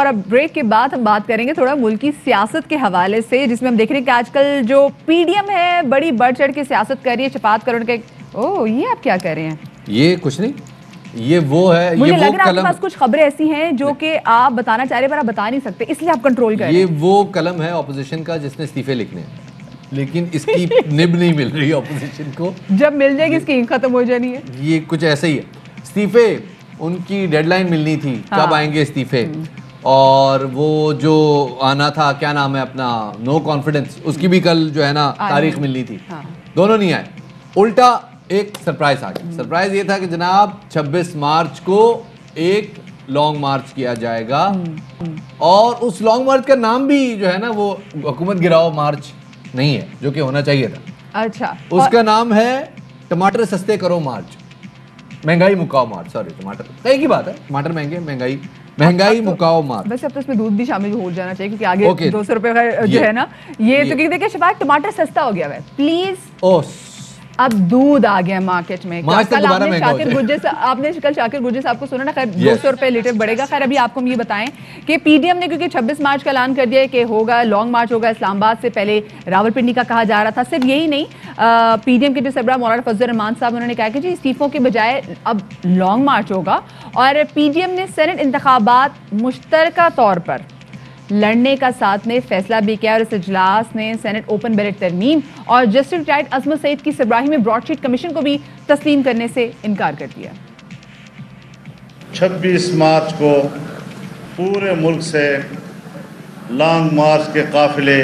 اور اب بریک کے بعد ہم بات کریں گے تھوڑا ملکی سیاست کے حوالے سے، جس میں ہم دیکھ رہے ہیں کہ آج کل جو پی ڈی ایم ہے بڑی بڑھ چڑھ کے سیاست کر رہی ہے، شفاعت کروڑ کے یہ آپ کیا کہہ رہے ہیں؟ یہ کچھ نہیں، یہ وہ ہے، مجھے لگ رہا ہے آپ کے پاس کچھ خبریں ایسی ہیں جو کہ آپ بتانا چاہ رہے ہیں پر آپ بتا نہیں سکتے، اس لیے آپ کنٹرول کر رہے ہیں۔ یہ وہ قلم ہے اپوزیشن کا جس نے استعفے لکھنے ہیں، لیکن اس کی نب نہیں مل رہی اپوزیشن کو، جب مل جائے گی اس کی انک ختم ہو جانی ہے۔ یہ کچھ ایسا ہی ہے۔ استعفے ان کی ڈیڈ لائن ملنی تھی، کب آئیں گے استعفے، اور وہ جو آنا تھا کیا نام ہے اپنا نو کانفیڈنس، اس کی بھی کل جو ہے نا تاریخ ملنی تھی، دونوں نہیں آئے۔ الٹا ایک سرپرائز آ گیا۔ سرپرائز یہ تھا کہ جناب 26 مارچ کو ایک لانگ مارچ کیا جائے گا، اور اس لانگ مارچ کا نام بھی جو ہے نا وہ حکومت گراؤ مارچ نہیں ہے جو کہ ہونا چاہیے تھا۔ اچھا، اس کا نام ہے ٹماٹر سستے کرو مارچ، مہنگائی مکاؤ مارچ۔ سوری، ٹماٹر ایک ہی بات ہے، ٹماٹر مہنگے، مہنگائی مکاؤ مارچ۔ ویسے اب تو اس میں دودھ بھی شامل ہو جانا چاہیے کیونکہ آگے 200 روپے جو ہے نا یہ تو کیونکہ دیکھیں شفاعت ٹماٹر سستا ہو گیا ہے پلیز، اب دودھ آ گیا مارکیٹ میں۔ کل آپ نے شاکر گرجر صاحب کو سنا نا، خیر 200 روپے لیٹر بڑھے گا۔ خیر ابھی آپ کو ہم یہ بتائیں کہ پی ڈی ایم نے کیونکہ 26 مارچ کا اعلان کر دیا ہے کہ ہوگا لانگ مارچ ہوگا اسلام آباد سے، پہلے راولپنڈی کا کہا جا رہا تھا۔ صرف یہی نہیں، پی ڈی ایم کے جو سربراہ مولانا فضل الرحمان صاحب انہوں نے کہا کہ جی استعفوں کے بجائے اب لانگ مارچ ہوگا، اور پی ڈی ایم نے سینٹ انتخابات مشترکہ طور پر لڑنے کا ساتھ نے فیصلہ بھی کیا، اور اس اجلاس نے سینٹ اوپن بیلٹ ترمیم اور جسٹس ریٹائرڈ عصمت سعید کی سربراہی میں براڈ شیٹ کمیشن کو بھی تسلیم کرنے سے انکار کر دیا۔ 26 مارچ کو پورے ملک سے لانگ مارچ کے قافلے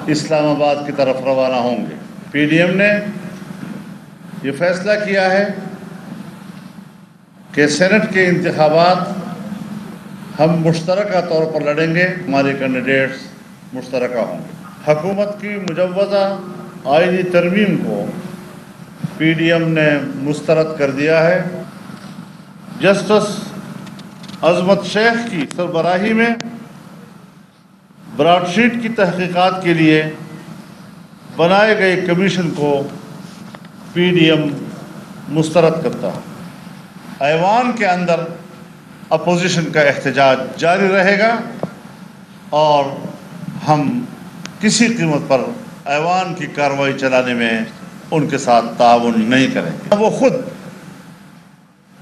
اسلام آباد کی طرف روانہ ہوں گے۔ پی ڈی ایم نے یہ فیصلہ کیا ہے کہ سینٹ کے انتخابات ہم مشترکہ طور پر لڑیں گے، ہمارے کینڈیڈیٹس مشترکہ ہوں گے۔ حکومت کی مجوزہ آئینی ترمیم کو پی ڈی ایم نے مسترد کر دیا ہے۔ جسٹس عصمت شیخ کی سربراہی میں براڈ شیٹ کی تحقیقات کے لیے بنائے گئے کمیشن کو پی ڈی ایم مسترد کرتا ہے۔ ایوان کے اندر اپوزیشن کا احتجاج جاری رہے گا، اور ہم کسی قیمت پر ایوان کی کارروائی چلانے میں ان کے ساتھ تعاون نہیں کریں گے۔ وہ خود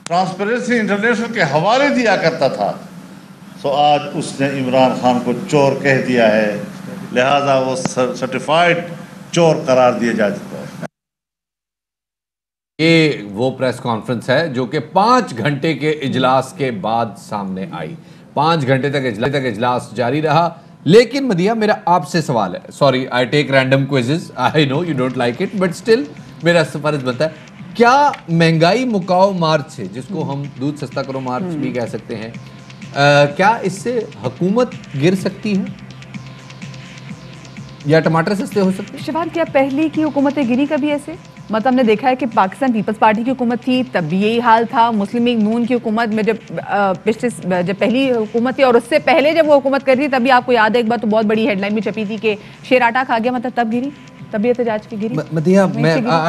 ٹرانسپیرنسی انٹرنیشنل کے حوالے دیا کرتا تھا، سو آج اس نے عمران خان کو چور کہہ دیا ہے، لہذا وہ سرٹیفائیڈ چور قرار دیا جا چکا ہے۔ یہ وہ پریس کانفرنس ہے جو کہ 5 گھنٹے کے اجلاس کے بعد سامنے آئی۔ 5 گھنٹے تک اجلاس جاری رہا، لیکن مدیحہ میرا آپ سے سوال ہے، sorry I take random quizzes, I know you don't like it but still میرا فرض بنتا ہے، کیا مہنگائی مکاؤ مارچ ہے، جس کو ہم دودھ سستا کرو مارچ بھی کہہ سکتے ہیں، کیا اس سے حکومت گر سکتی ہے یا ٹماٹر سستے ہو سکتے ہیں؟ شفاعت کیا پہلی کی حکومت گری کبھی ایسے؟ مطلب ہم نے دیکھا ہے کہ پاکستان پیپلز پارٹی کی حکومت تھی تب بھی یہی حال تھا، مسلم لیگ نون کی حکومت میں جب پہلی حکومت تھی، اور اس سے پہلے جب وہ حکومت کر تھی تب بھی آپ کو یاد ہے ایک بار تو بہت بڑی ہیڈ لائن بھی چھپی تھی کہ شیر آٹا کھا گیا، مطلب تب گری، تب بھی احتجاج کی گری۔ Madiha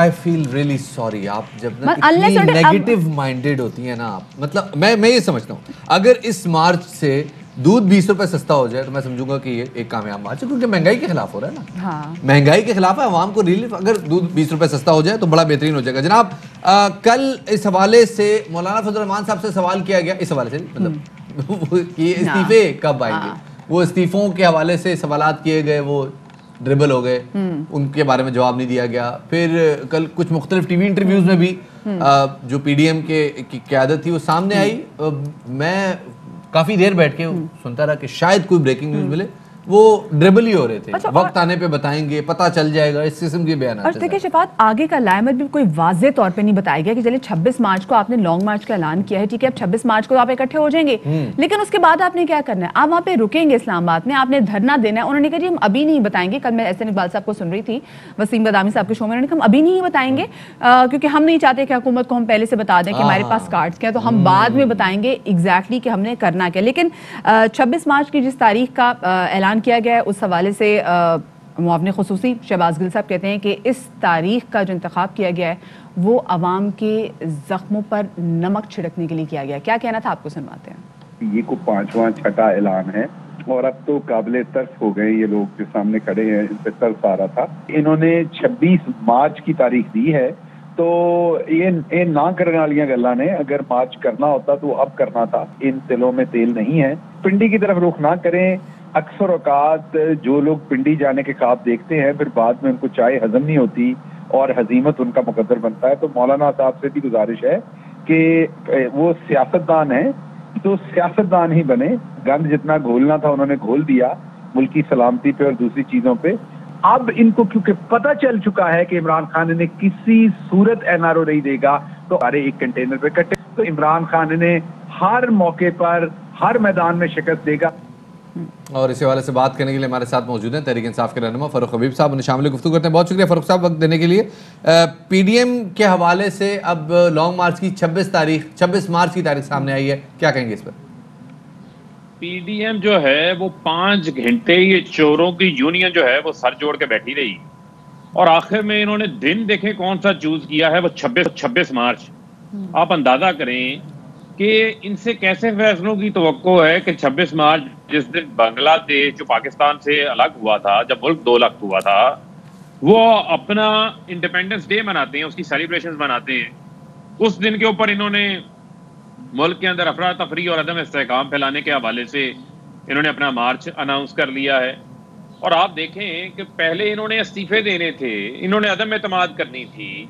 I feel really sorry، آپ جب نا اتنی نیگیٹو مائنڈیڈ ہوتی ہیں نا آپ، مطلب میں یہ سمجھتا ہوں اگر اس مارچ سے دودھ 20 روپے سستا ہو جائے تو میں سمجھوں گا کہ یہ ایک کامیاب مارچ ہے، کیونکہ مہنگائی کے خلاف ہو رہا ہے نا، مہنگائی کے خلاف ہے، عوام کو ریلیف، اگر دودھ 20 روپے سستا ہو جائے تو بڑا بہترین ہو جائے گا۔ جناب کل اس حوالے سے مولانا فضل الرحمان صاحب سے سوال کیا گیا، اس حوالے سے مطلب یہ استعفے کب آئیں گے، وہ استعفوں کے حوالے سے سوالات کیے گئے، وہ ڈربل ہو گئے، ان کے بارے میں جواب نہیں دیا گیا۔ پھر کل کچھ مختلف ٹی وی انٹرویوز میں بھی جو پی ڈی ایم کی قیادت تھی وہ سامنے آئی، میں کافی دیر بیٹھ کے سنتا رہا کہ شاید کوئی بریکنگ نیوز ملے، وہ ڈربل ہی ہو رہے تھے، وقت آنے پہ بتائیں گے، پتہ چل جائے گا، اس قسم کے بیانات۔ اور دیکھیں شفاعت آگے کا لائمر بھی کوئی واضح طور پہ نہیں بتایا گیا کہ چلے 26 مارچ کو آپ نے لانگ مارچ کا اعلان کیا ہے، ٹھیک ہے اب 26 مارچ کو آپ اکٹھے ہو جائیں گے، لیکن اس کے بعد آپ نے کیا کرنا ہے، آپ وہاں پہ رکیں گے اسلام آباد میں، آپ نے دھرنا دینا ہے۔ انہوں نے کہا جی ہم ابھی نہیں بتائیں گے، کل میں احسن اقبال صاحب کو سن رہی تھی وسیم بدامی صاحب کے شو میں، انہوں نے کہا ہم ابھی نہیں بتائیں گے کیونکہ ہم نہیں چاہتے کہ حکومت کو ہم پہلے سے بتا دیں کہ ہمارے پاس کارڈز کیا، تو ہم بعد میں بتائیں گے ایگزیکٹلی کہ ہم نے کرنا کیا۔ لیکن 26 مارچ کی جس تاریخ کا اعلان کیا گیا ہے اس حوالے سے معاون خصوصی شہباز گل صاحب کہتے ہیں کہ اس تاریخ کا جو انتخاب کیا گیا ہے وہ عوام کے زخموں پر نمک چھڑکنے کے لیے کیا گیا ہے۔ کیا کہنا تھا آپ کو سنواتے ہیں۔ یہ کو 5واں 6واں اعلان ہے اور اب تو قابل ترس ہو گئے یہ لوگ جو سامنے کھڑے ہیں، ان پہ ترس آ رہا تھا. انہوں نے 26 مارچ کی تاریخ دی ہے، تو یہ نہ کرنے والی گلاں نے. اگر مارچ کرنا ہوتا تو اب کرنا تھا. ان دلوں میں تیل نہیں ہے. پنڈی کی طرف رخ نہ کریں. اکثر اوقات جو لوگ پنڈی جانے کے خواب دیکھتے ہیں پھر بعد میں ان کو چائے ہضم نہیں ہوتی اور ہزیمت ان کا مقدر بنتا ہے. تو مولانا صاحب سے بھی گزارش ہے کہ وہ سیاستدان ہیں تو سیاستدان ہی بنے. گند جتنا گھولنا تھا انہوں نے گھول دیا ملکی سلامتی پہ اور دوسری چیزوں پہ. اب ان کو کیونکہ پتہ چل چکا ہے کہ عمران خان انہیں کسی صورت NRO نہیں دے گا تو سارے ایک کنٹینر پہ کٹے. تو عمران خان انہیں ہر موقع پر ہر میدان میں شکست دے گا. اور اسی حوالے سے بات کرنے کے لیے ہمارے ساتھ موجود ہیں تحریک انصاف کے رہنما فاروق حبیب صاحب. انہیں شامل گفتگو کرتے ہیں. بہت شکریہ فاروق صاحب وقت دینے کے لیے. PDM کے حوالے سے اب لانگ مارچ کی 26 مارچ کی تاریخ سامنے آئی ہے، کیا کہیں گے اس پر؟ PDM جو ہے وہ 5 گھنٹے یہ چوروں کی یونین جو ہے وہ سر جوڑ کے بیٹھی رہی اور آخر میں انہوں نے دن دیکھیں کون سا چوز کیا ہے، وہ 26 مارچ. آپ اندازہ کریں کہ ان سے کیسے فیصلوں کی توقع ہے کہ 26 مارچ جس دن بنگلہ دیش جو پاکستان سے الگ ہوا تھا، جب ملک 2 لخت ہوا تھا، وہ اپنا انڈیپینڈنس ڈے مناتے ہیں، اس کی سیلیبریشن مناتے ہیں. اس دن کے اوپر انہوں نے ملک کے اندر افراتفری اور عدم استحکام پھیلانے کے حوالے سے انہوں نے اپنا مارچ اناؤنس کر لیا ہے. اور آپ دیکھیں کہ پہلے انہوں نے استعفے دینے تھے، انہوں نے عدم اعتماد کرنی تھی،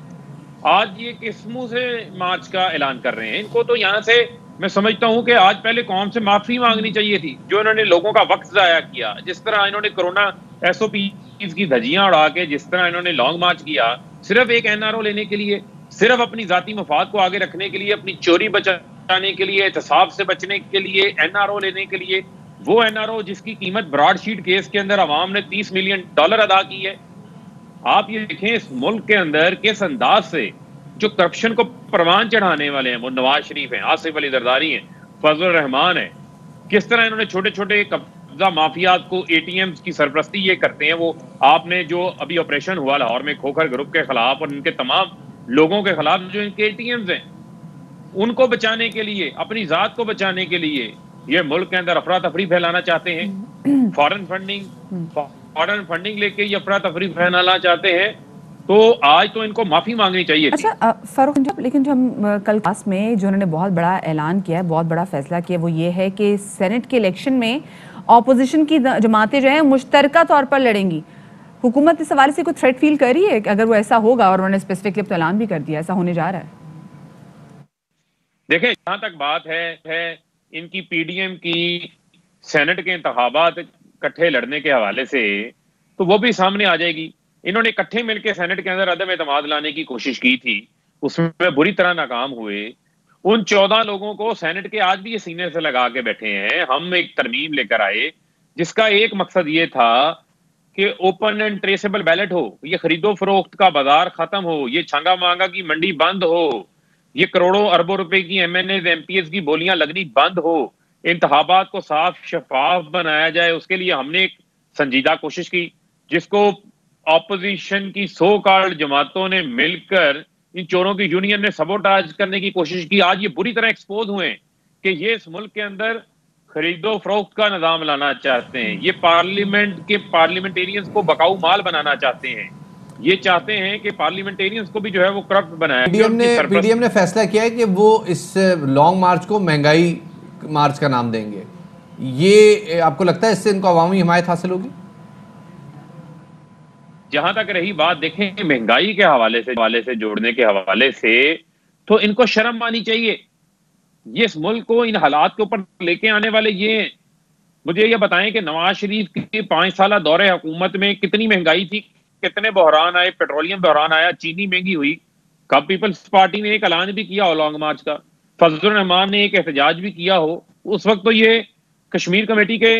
آج یہ کس منہ سے مارچ کا اعلان کر رہے ہیں؟ ان کو تو یہاں سے میں سمجھتا ہوں کہ آج پہلے قوم سے معافی مانگنی چاہیے تھی جو انہوں نے لوگوں کا وقت ضائع کیا. جس طرح انہوں نے کرونا SOPs کی دھجیاں اڑا کے جس طرح انہوں نے لانگ مارچ کیا صرف ایک NRO لینے کے لیے، صرف اپنی ذاتی مفاد کو آگے رکھنے کے لیے، اپنی چوری بچانے کے لیے، احتساب سے بچنے کے لیے، NRO لینے کے لیے. وہ NRO جس کی قیمت براڈ شیٹ کیس کے اندر عوام نے $30 ملین ادا کی ہے. آپ یہ دیکھیں اس ملک کے اندر کس انداز سے جو کرپشن کو پروان چڑھانے والے ہیں وہ نواز شریف ہیں، آصف علی زرداری ہیں، فضل الرحمان ہیں، کس طرح انہوں نے چھوٹے چھوٹے قبضہ مافیات کو ATMs کی سرپرستی یہ کرتے ہیں. وہ آپ نے جو ابھی آپریشن ہوا لاہور میں کھوکھر گروپ کے خلاف اور ان کے تمام لوگوں کے خلاف جو ان کے ATMs ہیں ان کو بچانے کے لیے، اپنی ذات کو بچانے کے لیے یہ ملک کے اندر افراتفری پھیلانا چاہتے ہیں. فارن فنڈنگ لے کے یہ افراتفری پھیلانا چاہتے ہیں. تو آج تو ان کو معافی مانگنی چاہیے تھی. اچھا فاروق جب لیکن جو ہم کل کلاس میں جو انہوں نے بہت بڑا اعلان کیا ہے، بہت بڑا فیصلہ کیا، وہ یہ ہے کہ سینٹ کے الیکشن میں اپوزیشن کی جماعتیں جو ہیں مشترکہ طور پر لڑیں گی. حکومت اس حوالے سے کوئی تھریٹ فیل کر رہی ہے کہ اگر وہ ایسا ہوگا، اور انہوں نے اسپیسیفکلی اب تو اعلان بھی کر دیا ایسا ہونے جا رہا ہے؟ دیکھیں جہاں تک بات ہے ان کی PDM کی سینٹ کے انتخابات اکٹھے لڑنے کے حوالے سے تو وہ بھی سامنے آ جائے گی. انہوں نے اکٹھے مل کے سینٹ کے اندر عدم اعتماد لانے کی کوشش کی تھی، اس میں بری طرح ناکام ہوئے. ان 14 لوگوں کو سینٹ کے آج بھی یہ سینے سے لگا کے بیٹھے ہیں. ہم ایک ترمیم لے کر آئے جس کا ایک مقصد یہ تھا کہ اوپن اینڈ ٹریسیبل بیلٹ ہو، یہ خرید و فروخت کا بازار ختم ہو، یہ چھنگا مانگا کی منڈی بند ہو، یہ کروڑوں اربوں روپے کی MNAs MPs کی بولیاں لگنی بند ہو، انتخابات کو صاف شفاف بنایا جائے. اس کے لیے ہم نے ایک سنجیدہ کوشش کی جس کو اپوزیشن کی سو کالڈ جماعتوں نے مل کر ان چوروں کی یونین نے سبوٹاج کرنے کی کوشش کی. آج یہ بری طرح ایکسپوز ہوئے کہ یہ اس ملک کے اندر خرید و فروخت کا نظام لانا چاہتے ہیں، یہ پارلیمنٹ کے پارلیمنٹیرینز کو بقاؤ مال بنانا چاہتے ہیں، یہ چاہتے ہیں کہ پارلیمنٹیرینز کو بھی جو ہے وہ کرپٹ بنایا. PDM نے فیصلہ کیا ہے کہ وہ اس لانگ مارچ کو مہنگائی مارچ کا نام دیں گے. یہ آپ کو لگتا ہے اس سے ان کو عوامی حمایت حاصل ہوگی؟ جہاں تک رہی بات دیکھیں مہنگائی کے حوالے سے جوڑنے کے حوالے سے تو ان کو شرم آنی چاہیے. یہ اس ملک کو ان حالات کے اوپر لے کے آنے والے یہ مجھے یہ بتائیں کہ نواز شریف کے 5 سالہ دور حکومت میں کتنی مہنگائی تھی، کتنے بحران آئے، پیٹرولیم بحران آیا، چینی مہنگی ہوئی. کب پیپلز پارٹی نے ایک اعلان بھی کیا ہو لانگ مارچ کا، فضل الرحمان نے ایک احتجاج بھی کیا ہو، اس وقت تو یہ کشمیر کمیٹی کے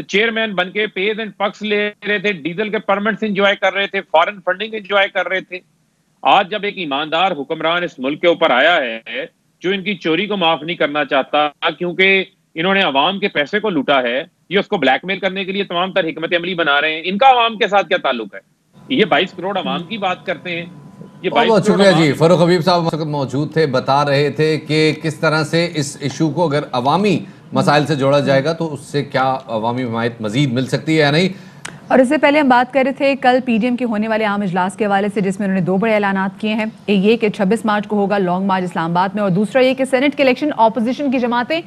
چیئرمین بن کے پیز اینڈ پکس لے رہے تھے، ڈیزل کے پرمٹس انجوائے کر رہے تھے، فارن فنڈنگ انجوائے کر رہے تھے. آج جب ایک ایماندار حکمران اس ملک کے اوپر آیا ہے جو ان کی چوری کو معاف نہیں کرنا چاہتا کیونکہ انہوں نے عوام کے پیسے کو لوٹا ہے، یہ اس کو بلیک میل کرنے کے لیے تمام تر حکمت عملی بنا رہے ہیں. ان کا عوام کے ساتھ کیا تعلق ہے؟ یہ 22 کروڑ عوام کی بات کرتے ہیں. بہت شکریہ جی. فاروق حبیب صاحب موجود تھے، بتا رہے تھے کہ کس طرح سے اس ایشو کو اگر عوامی مسائل سے جوڑا جائے گا تو اس سے کیا عوامی حمایت مزید مل سکتی ہے یا نہیں. اور اس سے پہلے ہم بات کر رہے تھے کل پی ڈی ایم کے ہونے والے عام اجلاس کے حوالے سے، جس میں انہوں نے 2 بڑے اعلانات کیے ہیں. ایک یہ کہ 26 مارچ کو ہوگا لانگ مارچ اسلام آباد میں، اور دوسرا یہ کہ سینٹ کے الیکشن اپوزیشن کی جماعتیں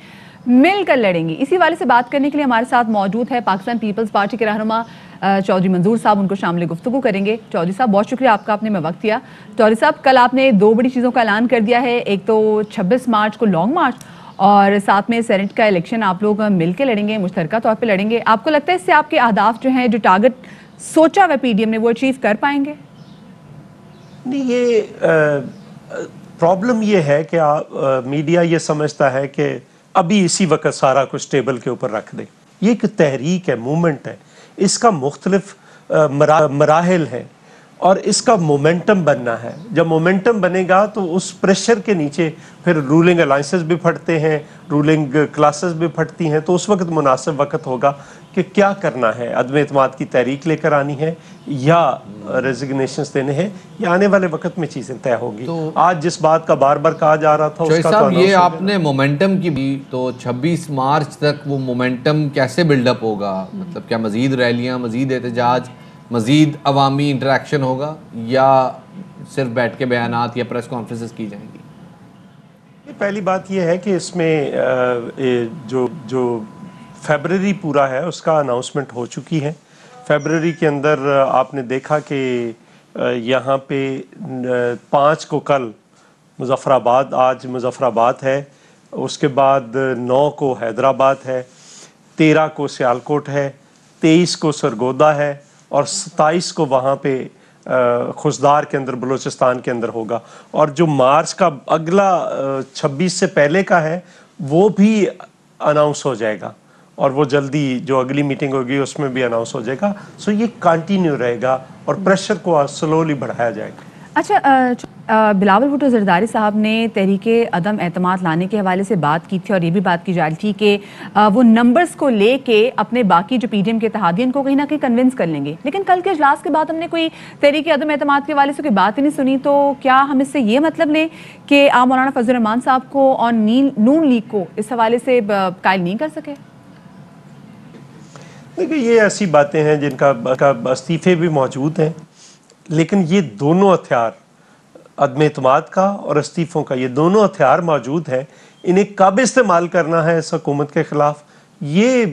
مل کر لڑیں گی. اسی حوالے سے بات کرنے کے لیے ہمارے ساتھ موجود ہے پاکستان پیپلز پارٹی کے رہنما چودھری منظور صاحب. ان کو شامل گفتگو کریں گے. چودھری صاحب بہت شکریہ آپ کا، آپ نے میں وقت دیا. چودھری صاحب کل آپ نے 2 بڑی چیزوں کا اعلان کر دیا ہے، ایک تو 26 مارچ کو لانگ مارچ اور ساتھ میں سینٹ کا الیکشن آپ لوگ مل کے لڑیں گے، مشترکہ طور پہ لڑیں گے. آپ کو لگتا ہے اس سے آپ کے اہداف جو ہیں، جو ٹارگٹ سوچا ہوا پی ڈی ایم نے، وہ اچیو کر پائیں گے؟ نہیں، یہ پرابلم یہ ہے کہ میڈیا یہ سمجھتا ہے کہ ابھی اسی وقت سارا کچھ ٹیبل کے اوپر رکھ دے. یہ ایک تحریک ہے، موومنٹ ہے، اس کا مختلف مراحل ہے اور اس کا مومنٹم بننا ہے. جب مومنٹم بنے گا تو اس پریشر کے نیچے پھر رولنگ الائنسز بھی پھٹتے ہیں، رولنگ کلاسز بھی پھٹتی ہیں. تو اس وقت مناسب وقت ہوگا کہ کیا کرنا ہے، عدم اعتماد کی تحریک لے کر آنی ہے یا ریزگنیشنز دینے ہیں، یا آنے والے وقت میں چیزیں طے ہوگی. آج جس بات کا بار بار کہا جا رہا تھا اس کا صاحب یہ آپ نے مومنٹم کی بھی، تو 26 مارچ تک وہ مومنٹم کیسے بلڈ اپ ہوگا؟ مطلب کیا مزید ریلیاں، مزید احتجاج، مزید عوامی انٹریکشن ہوگا، یا صرف بیٹھ کے بیانات یا پریس کانفرنسز کی جائیں گی؟ پہلی بات یہ ہے کہ اس میں جو فیبرری پورا ہے اس کا اناؤنسمنٹ ہو چکی ہے. فیبرری کے اندر آپ نے دیکھا کہ یہاں پہ 5 کو کل مظفر آباد، آج مظفر آباد ہے، اس کے بعد 9 کو حیدرآباد ہے، 13 کو سیالکوٹ ہے، 23 کو سرگودا ہے، اور 27 کو وہاں پہ خزدار کے اندر بلوچستان کے اندر ہوگا. اور جو مارچ کا اگلا 26 سے پہلے کا ہے وہ بھی اناؤنس ہو جائے گا، اور وہ جلدی جو اگلی میٹنگ ہوگی اس میں بھی اناؤنس ہو جائے گا. سو یہ کنٹینیو رہے گا اور پریشر کو سلولی بڑھایا جائے گا. اچھا، بلاول بھٹو زرداری صاحب نے تحریک عدم اعتماد لانے کے حوالے سے بات کی تھی، اور یہ بھی بات کی جا رہی تھی کہ وہ نمبرز کو لے کے اپنے باقی جو پی ڈی ایم کے اتحادین کو کہیں نہ کہیں کنونس کر لیں گے. لیکن کل کے اجلاس کے بعد ہم نے کوئی تحریک عدم اعتماد کے حوالے سے کوئی بات ہی نہیں سنی. تو کیا ہم اس سے یہ مطلب لیں کہ آپ مولانا فضل الرحمان صاحب کو اور نون لیگ کو اس حوالے سے قائل نہیں کر سکے؟ دیکھیں، یہ ایسی باتیں ہیں جن کا استعفے بھی موجود ہیں، لیکن یہ دونوں ہتھیار، عدم اعتماد کا اور استعفوں کا، یہ دونوں ہتھیار موجود ہیں. انہیں کب استعمال کرنا ہے اس حکومت کے خلاف، یہ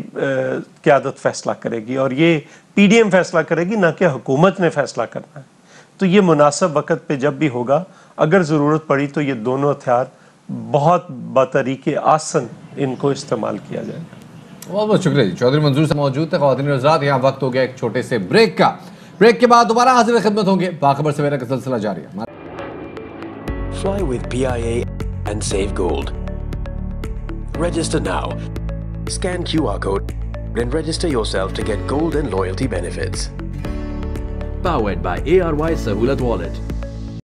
قیادت فیصلہ کرے گی، اور یہ پی ڈی ایم فیصلہ کرے گی، نہ کہ حکومت نے فیصلہ کرنا ہے. تو یہ مناسب وقت پہ جب بھی ہوگا، اگر ضرورت پڑی تو یہ دونوں ہتھیار بہت بطریق آسن ان کو استعمال کیا جائے گا. بہت بہت شکریہ. چودھری منظور سے موجود ہے. خواتین و حضرات، یہاں وقت ہو گیا ایک چھوٹے سے بریک کا. بریک کے بعد دوبارہ حاضر خدمت ہوں گے. باخبر سویرا کا سلسلہ جاری ہے. Fly with PIA and save gold. Register now. Scan QR code and register yourself to get gold and loyalty benefits. Powered by ARY Sahulat Wallet.